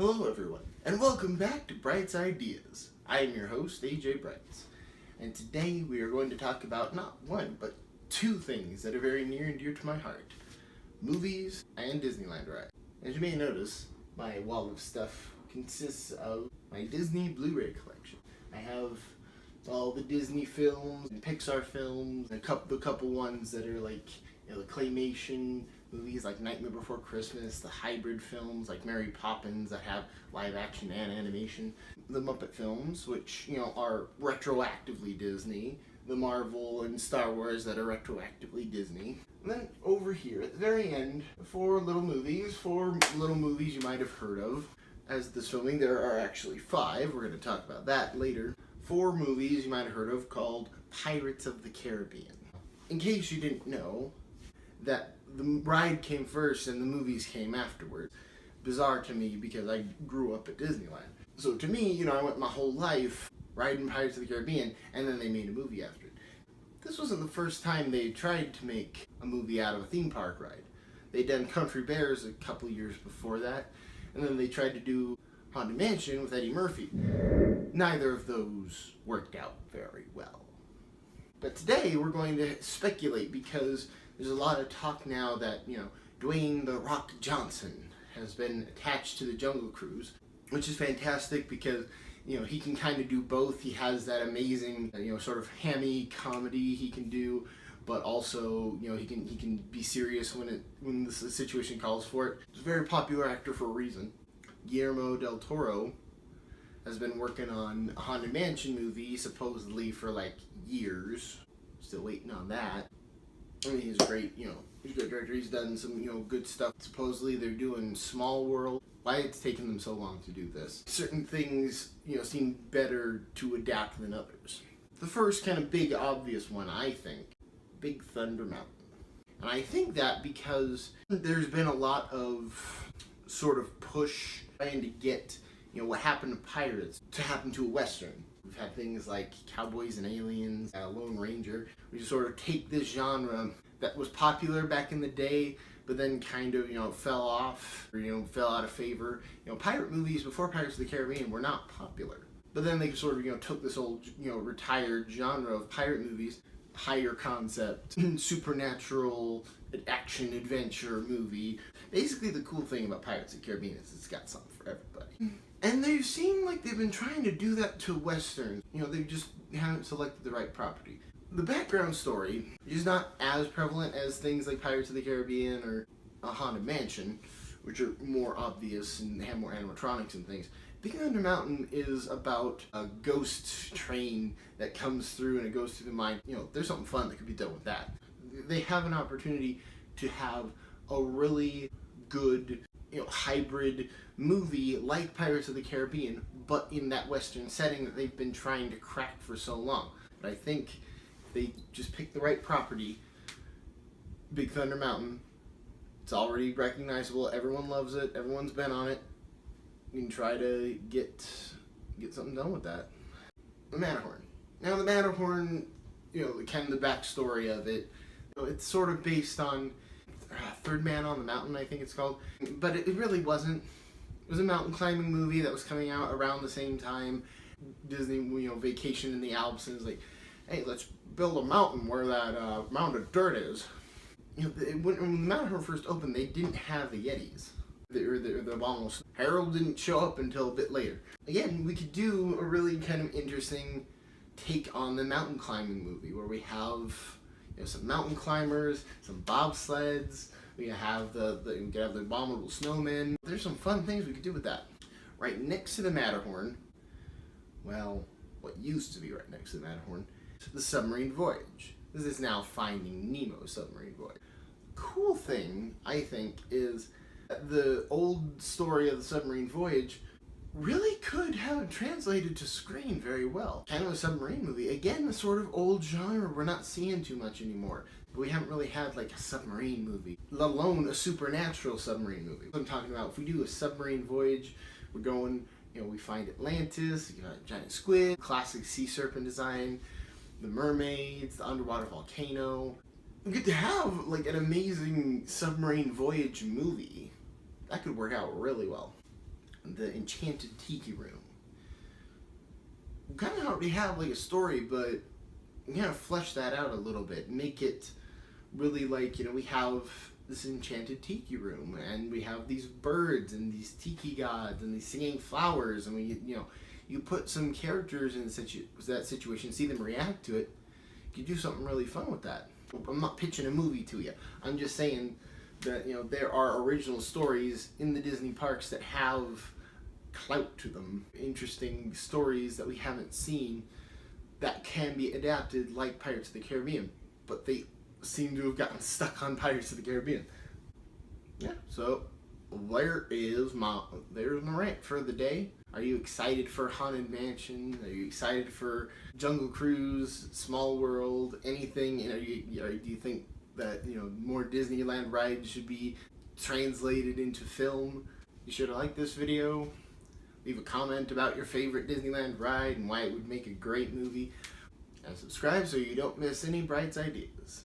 Hello everyone, and welcome back to Bright's Ideas. I am your host, AJ Brights, and today we are going to talk about not one, but two things that are very near and dear to my heart. Movies and Disneyland rides. As you may notice, my wall of stuff consists of my Disney Blu-ray collection. I have all the Disney films and Pixar films, and the couple ones that are like, the claymation movies like Nightmare Before Christmas, the hybrid films like Mary Poppins that have live action and animation, the Muppet films, which, are retroactively Disney, the Marvel and Star Wars that are retroactively Disney. And then over here at the very end, four little movies you might have heard of. As this filming, there are actually five. We're going to talk about that later. Four movies you might have heard of called Pirates of the Caribbean. In case you didn't know, that the ride came first and the movies came afterwards. Bizarre to me because I grew up at Disneyland. So to me, I went my whole life riding Pirates of the Caribbean, and then they made a movie after it. This wasn't the first time they tried to make a movie out of a theme park ride. They'd done Country Bears a couple years before that, and then they tried to do Haunted Mansion with Eddie Murphy. Neither of those worked out very well. But today we're going to speculate because there's a lot of talk now that, Dwayne "The Rock" Johnson has been attached to the Jungle Cruise, which is fantastic because, he can kind of do both. He has that amazing, sort of hammy comedy he can do, but also, he can be serious when the situation calls for it. He's a very popular actor for a reason. Guillermo del Toro has been working on a Haunted Mansion movie supposedly for years. Still waiting on that. I mean, he's great, he's a good director. He's done some, good stuff. Supposedly they're doing Small World. Why it's taken them so long to do this? Certain things, seem better to adapt than others. The first kind of big obvious one, I think, Big Thunder Mountain. And I think that because there's been a lot of sort of push trying to get, what happened to Pirates to happen to a Western. We've had things like Cowboys and Aliens, Lone Ranger. We just sort of take this genre that was popular back in the day, but then kind of, fell off, or, fell out of favor. Pirate movies before Pirates of the Caribbean were not popular. But then they sort of, took this old, retired genre of pirate movies, higher concept, supernatural, action adventure movie. Basically, the cool thing about Pirates of the Caribbean is it's got something for everybody. And they seem like they've been trying to do that to Westerns. They just haven't selected the right property. The background story is not as prevalent as things like Pirates of the Caribbean or a Haunted Mansion, which are more obvious and have more animatronics and things. Big Thunder Mountain is about a ghost train that comes through and it goes through the mine. There's something fun that could be done with that. They have an opportunity to have a really good, hybrid movie like Pirates of the Caribbean, but in that Western setting that they've been trying to crack for so long. But I think if they just pick the right property, Big Thunder Mountain, it's already recognizable, everyone loves it, everyone's been on it. You can try to get something done with that. The Matterhorn. Now the Matterhorn, kind of the backstory of it, it's sort of based on Third Man on the Mountain, I think it's called. But it really wasn't. It was a mountain climbing movie that was coming out around the same time. Disney, Vacation in the Alps, and it's like, hey, let's build a mountain where that mound of dirt is. When the Matterhorn first opened, they didn't have the Yetis. The almost. Harold didn't show up until a bit later. Again, we could do a really kind of interesting take on the mountain climbing movie where we have some mountain climbers, some bobsleds. We have the abominable snowmen. There's some fun things we could do with that. Right next to the Matterhorn, well, what used to be right next to the Matterhorn, the Submarine Voyage. This is now Finding Nemo Submarine Voyage. Cool thing, I think, is the old story of the Submarine Voyage really could have translated to screen very well. Kind of a submarine movie. Again, the sort of old genre we're not seeing too much anymore. But we haven't really had a submarine movie, let alone a supernatural submarine movie. I'm talking about if we do a submarine voyage, we're going, we find Atlantis, you got a giant squid, classic sea serpent design, the mermaids, the underwater volcano. We get to have an amazing submarine voyage movie. That could work out really well. the Enchanted Tiki Room. We kind of already have like a story, but we kind of flesh that out a little bit, make it really like, we have this enchanted tiki room, and we have these birds and these tiki gods and these singing flowers, and you put some characters in that situation, see them react to it. You could do something really fun with that. I'm not pitching a movie to you. I'm just saying that there are original stories in the Disney parks that have clout to them, interesting stories that we haven't seen that can be adapted like Pirates of the Caribbean, but they seem to have gotten stuck on Pirates of the Caribbean. Yeah, so there's my rant for the day. Are you excited for Haunted Mansion? Are you excited for Jungle Cruise, Small World, anything? Do you think that more Disneyland rides should be translated into film? You should like this video. Leave a comment about your favorite Disneyland ride and why it would make a great movie. And subscribe so you don't miss any Brights ideas.